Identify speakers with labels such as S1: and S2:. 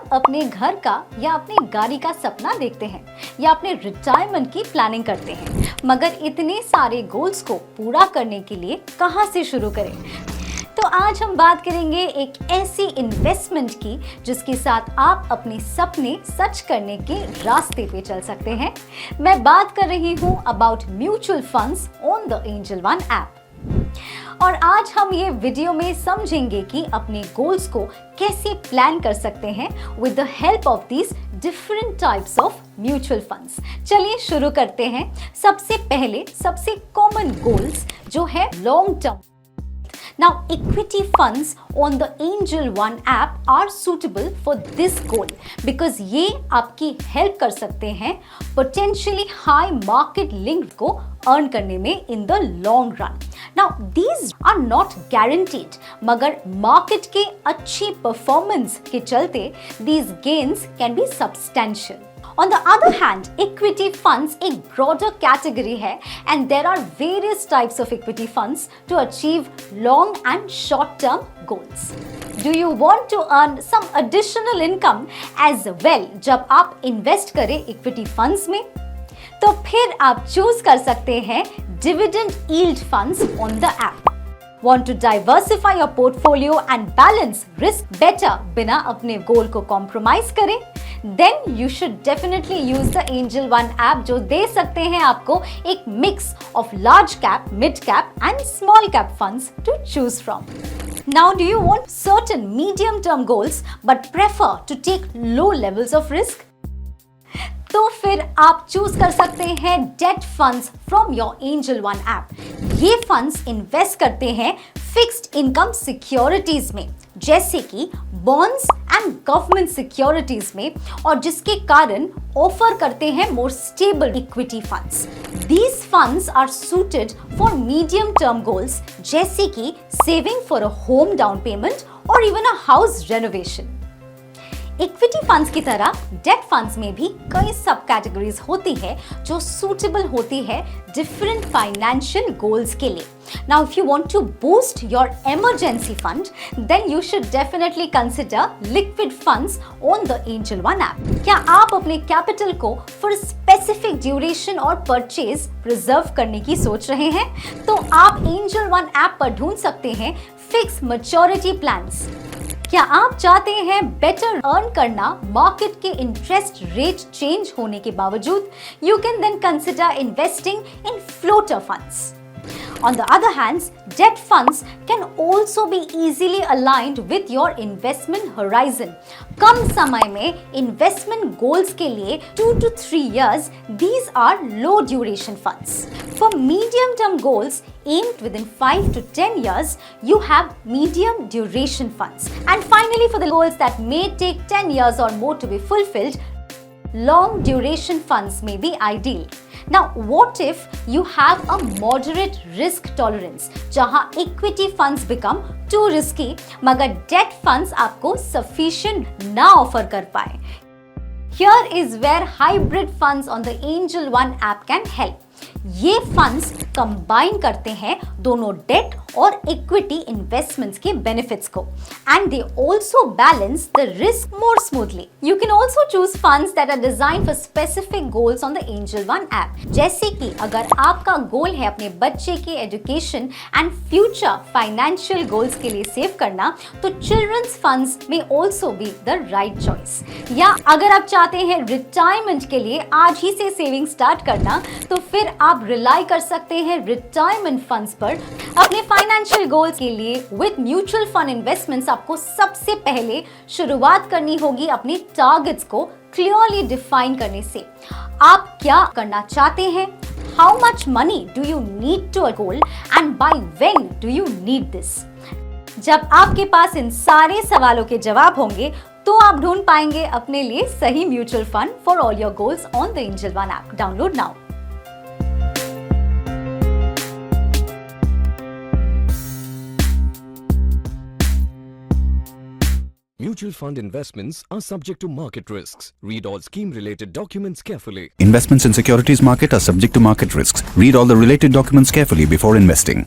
S1: आप अपने घर का या अपनी गाड़ी का सपना देखते हैं या अपने रिटायरमेंट की प्लानिंग करते हैं, मगर इतने सारे गोल्स को पूरा करने के लिए कहां से शुरू करें? तो आज हम बात करेंगे एक ऐसी इन्वेस्टमेंट की जिसके साथ आप अपने सपने सच करने के रास्ते पे चल सकते हैं। मैं बात कर रही हूं about mutual funds on the Angel One app. और आज हम ये वीडियो में समझेंगे कि अपने गोल्स को कैसे प्लान कर सकते हैं with the help of these different types of mutual funds. चलिए शुरू करते हैं। सबसे पहले सबसे कॉमन गोल्स जो है long term. Now, equity funds on the Angel One app are suitable for this goal because ये आपकी हेल्प कर सकते हैं potentially high market link को earn करने में in the long run. Now, these are not guaranteed, मगर market के अच्छी performance के चलते these gains can be substantial. On the other hand, equity funds एक broader category है and there are various types of equity funds to achieve long and short-term goals. Do you want to earn some additional income as well जब आप invest करें equity funds में? तो फिर आप choose कर सकते हैं dividend yield funds on the app. Want to diversify your portfolio and balance risk better बिना अपने गोल को compromise करें? Then you should definitely use the Angel One app जो दे सकते हैं आपको एक mix of large cap, mid cap and small cap funds to choose from. Now, do you want certain medium term goals but prefer to take low levels of risk? तो फिर आप choose कर सकते हैं date funds from your angel One app. ये funds invest करते हैं fixed income securities में जैसे कि बॉन्ड्स एंड गवर्नमेंट सिक्योरिटीज में, और जिसके कारण ऑफर करते हैं more stable equity funds. These funds are suited for medium term goals जैसे कि saving for a home down payment और even a house renovation. Equity funds की तरह डेट फंड्स में भी कई सब कैटेगरीज होती है जो सूटेबल होती है डिफरेंट फाइनेंशियल गोल्स के लिए। Now, if you want to boost your emergency fund, then you should definitely consider liquid funds on the Angel One app. क्या आप अपने कैपिटल को for specific duration और परचेज प्रिजर्व करने की सोच रहे हैं? तो आप Angel One app पर ढूंढ सकते हैं फिक्स मैच्योरिटी प्लान्स। क्या आप चाहते हैं बेटर अर्न करना मार्केट के इंटरेस्ट रेट चेंज होने के बावजूद? You can then consider investing in floater funds. On the other hand, debt funds can also be easily aligned with your investment horizon. कम समय में investment goals के लिए 2 to 3 years, these are low duration funds. For medium term goals aimed within 5 to 10 years, you have medium duration funds. And finally, for the goals that may take 10 years or more to be fulfilled, long duration funds may be ideal. Now, what if you have a moderate risk tolerance जहां equity funds become too risky मगर debt funds आपको sufficient ना offer कर पाए? Here is where hybrid funds on the Angel One app can help. ये funds combine करते हैं दोनों डेट और इक्विटी इन्वेस्टमेंट्स के बेनिफिट्स को and they also balance the risk more smoothly. You can also choose funds that are designed for specific goals on the Angel One app. जैसे कि अगर आपका गोल है अपने बच्चे के education and future financial goals के लिए सेव करना, तो चिल्ड्रंस फंड्स में also be the right choice. या अगर आप चाहते हैं रिटायरमेंट के लिए आज ही से सेविंग स्टार्ट करना, तो फिर आप रिलाई कर सकते हैं रिटायरमेंट फंड्स पर। अपने फाइनेंशियल गोल्स के लिए विद म्यूचुअल फंड इन्वेस्टमेंट्स आपको सबसे पहले शुरुआत करनी होगी अपने टारगेट्स को क्लियरली डिफाइन करने से। आप क्या करना चाहते हैं? How much money do you need to a goal and by when do you need this? जब आपके पास इन सारे सवालों के जवाब होंगे तो आप ढूंढ पाएंगे अपने लिए सही mutual fund for all your goals on the Angel One app. Download now.
S2: Mutual fund investments are subject to market risks. Read all scheme-related documents carefully.
S3: Investments in securities market are subject to market risks. Read all the related documents carefully before investing.